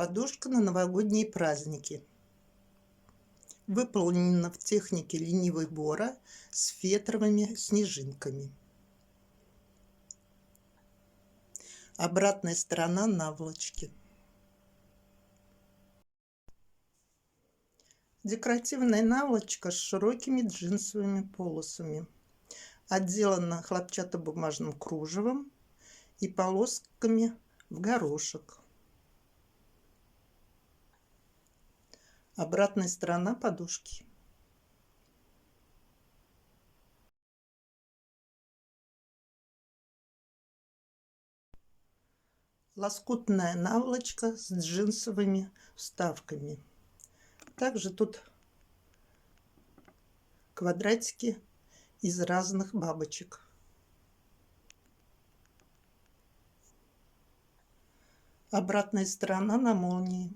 Подушка на новогодние праздники. Выполнена в технике ленивой бора с фетровыми снежинками. Обратная сторона наволочки. Декоративная наволочка с широкими джинсовыми полосами. Отделана хлопчатобумажным кружевом и полосками в горошек. Обратная сторона подушки. Лоскутная наволочка с джинсовыми вставками. Также тут квадратики из разных бабочек. Обратная сторона на молнии.